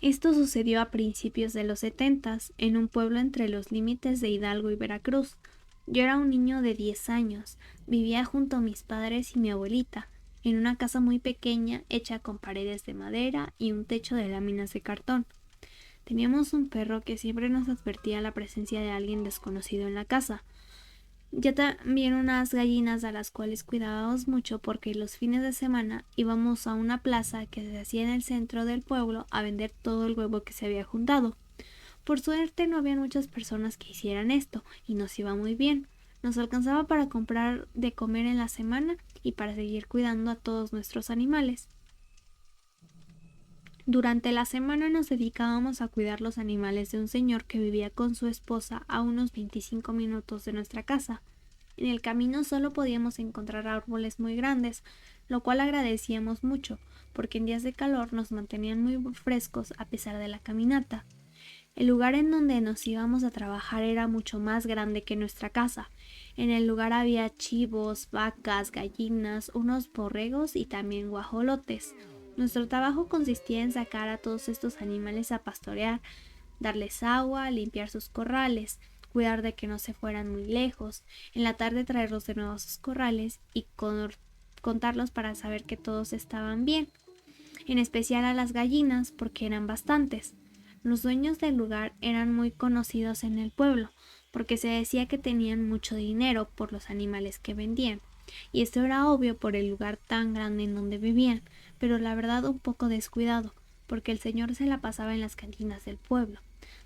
Esto sucedió a principios de los 70 en un pueblo entre los límites de Hidalgo y Veracruz. Yo era un niño de 10 años, vivía junto a mis padres y mi abuelita, en una casa muy pequeña hecha con paredes de madera y un techo de láminas de cartón. Teníamos un perro que siempre nos advertía la presencia de alguien desconocido en la casa. Ya también unas gallinas a las cuales cuidábamos mucho porque los fines de semana íbamos a una plaza que se hacía en el centro del pueblo a vender todo el huevo que se había juntado. Por suerte no había muchas personas que hicieran esto y nos iba muy bien. Nos alcanzaba para comprar de comer en la semana y para seguir cuidando a todos nuestros animales. Durante la semana nos dedicábamos a cuidar los animales de un señor que vivía con su esposa a unos 25 minutos de nuestra casa. En el camino solo podíamos encontrar árboles muy grandes, lo cual agradecíamos mucho, porque en días de calor nos mantenían muy frescos a pesar de la caminata. El lugar en donde nos íbamos a trabajar era mucho más grande que nuestra casa. En el lugar había chivos, vacas, gallinas, unos borregos y también guajolotes. Nuestro trabajo consistía en sacar a todos estos animales a pastorear, darles agua, limpiar sus corrales, cuidar de que no se fueran muy lejos, en la tarde traerlos de nuevo a sus corrales y contarlos para saber que todos estaban bien, en especial a las gallinas porque eran bastantes. Los dueños del lugar eran muy conocidos en el pueblo, porque se decía que tenían mucho dinero por los animales que vendían, y esto era obvio por el lugar tan grande en donde vivían, pero la verdad un poco descuidado, porque el señor se la pasaba en las cantinas del pueblo.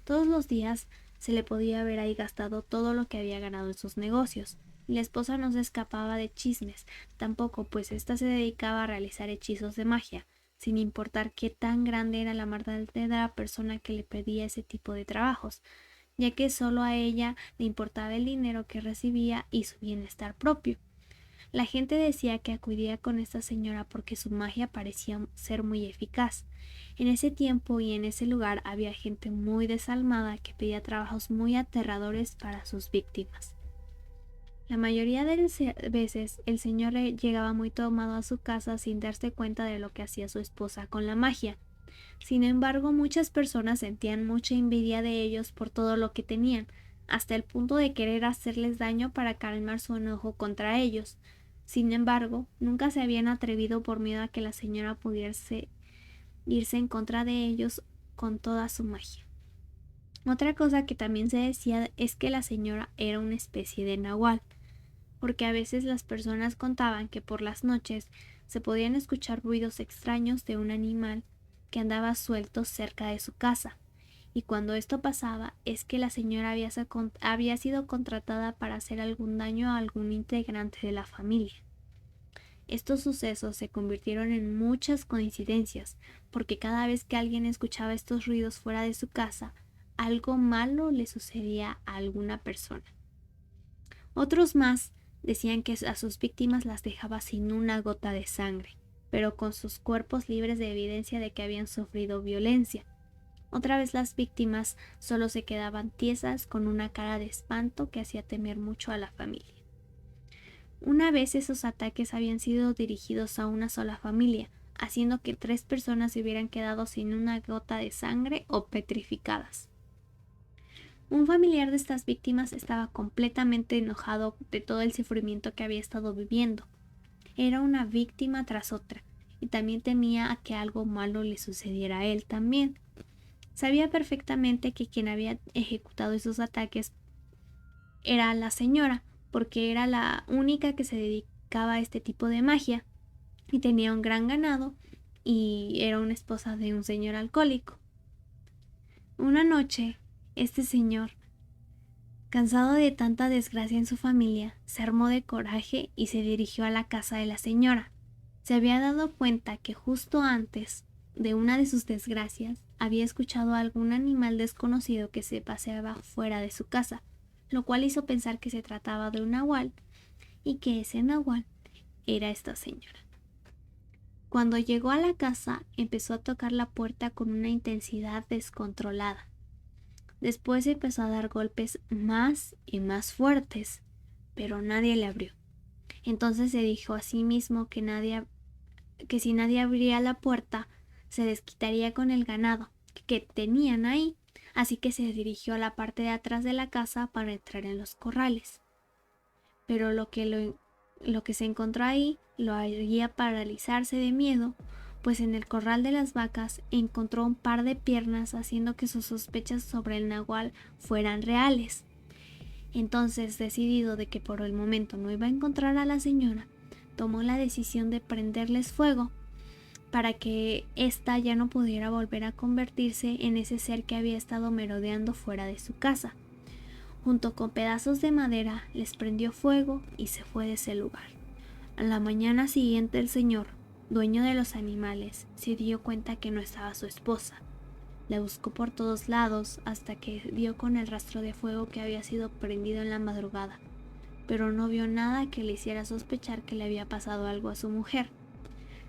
Todos los días se le podía ver ahí gastado todo lo que había ganado en sus negocios, y la esposa no se escapaba de chismes, tampoco, pues ésta se dedicaba a realizar hechizos de magia, sin importar qué tan grande era la maldad de la persona que le pedía ese tipo de trabajos, ya que solo a ella le importaba el dinero que recibía y su bienestar propio. La gente decía que acudía con esta señora porque su magia parecía ser muy eficaz. En ese tiempo y en ese lugar había gente muy desalmada que pedía trabajos muy aterradores para sus víctimas. La mayoría de las veces el señor llegaba muy tomado a su casa sin darse cuenta de lo que hacía su esposa con la magia. Sin embargo, muchas personas sentían mucha envidia de ellos por todo lo que tenían, hasta el punto de querer hacerles daño para calmar su enojo contra ellos. Sin embargo, nunca se habían atrevido por miedo a que la señora pudiese irse en contra de ellos con toda su magia. Otra cosa que también se decía es que la señora era una especie de nahual, porque a veces las personas contaban que por las noches se podían escuchar ruidos extraños de un animal que andaba suelto cerca de su casa, y cuando esto pasaba es que la señora había sido contratada para hacer algún daño a algún integrante de la familia. Estos sucesos se convirtieron en muchas coincidencias, porque cada vez que alguien escuchaba estos ruidos fuera de su casa, algo malo le sucedía a alguna persona. Otros más decían que a sus víctimas las dejaba sin una gota de sangre, pero con sus cuerpos libres de evidencia de que habían sufrido violencia. Otra vez las víctimas solo se quedaban tiesas con una cara de espanto que hacía temer mucho a la familia. Una vez esos ataques habían sido dirigidos a una sola familia, haciendo que 3 personas se hubieran quedado sin una gota de sangre o petrificadas. Un familiar de estas víctimas estaba completamente enojado de todo el sufrimiento que había estado viviendo. Era una víctima tras otra, y también temía a que algo malo le sucediera a él también. Sabía perfectamente que quien había ejecutado esos ataques era la señora, porque era la única que se dedicaba a este tipo de magia, y tenía un gran ganado, y era una esposa de un señor alcohólico. Una noche, este señor, cansado de tanta desgracia en su familia, se armó de coraje y se dirigió a la casa de la señora. Se había dado cuenta que justo antes de una de sus desgracias había escuchado a algún animal desconocido que se paseaba fuera de su casa, lo cual hizo pensar que se trataba de un nahual y que ese nahual era esta señora. Cuando llegó a la casa, empezó a tocar la puerta con una intensidad descontrolada. Después empezó a dar golpes más y más fuertes, pero nadie le abrió. Entonces se dijo a sí mismo que si nadie abría la puerta, se desquitaría con el ganado, que tenían ahí, así que se dirigió a la parte de atrás de la casa para entrar en los corrales. Pero lo que se encontró ahí lo haría paralizarse de miedo, pues en el corral de las vacas encontró un par de piernas, haciendo que sus sospechas sobre el nahual fueran reales. Entonces, decidido de que por el momento no iba a encontrar a la señora, tomó la decisión de prenderles fuego para que ésta ya no pudiera volver a convertirse en ese ser que había estado merodeando fuera de su casa. Junto con pedazos de madera les prendió fuego y se fue de ese lugar. A la mañana siguiente el señor, dueño de los animales, se dio cuenta que no estaba su esposa. La buscó por todos lados hasta que dio con el rastro de fuego que había sido prendido en la madrugada, pero no vio nada que le hiciera sospechar que le había pasado algo a su mujer.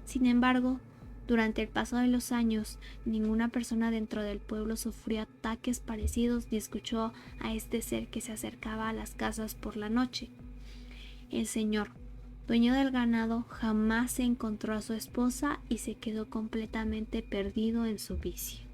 Sin embargo, durante el paso de los años, ninguna persona dentro del pueblo sufrió ataques parecidos ni escuchó a este ser que se acercaba a las casas por la noche. El señor, dueño del ganado, jamás se encontró a su esposa y se quedó completamente perdido en su vicio.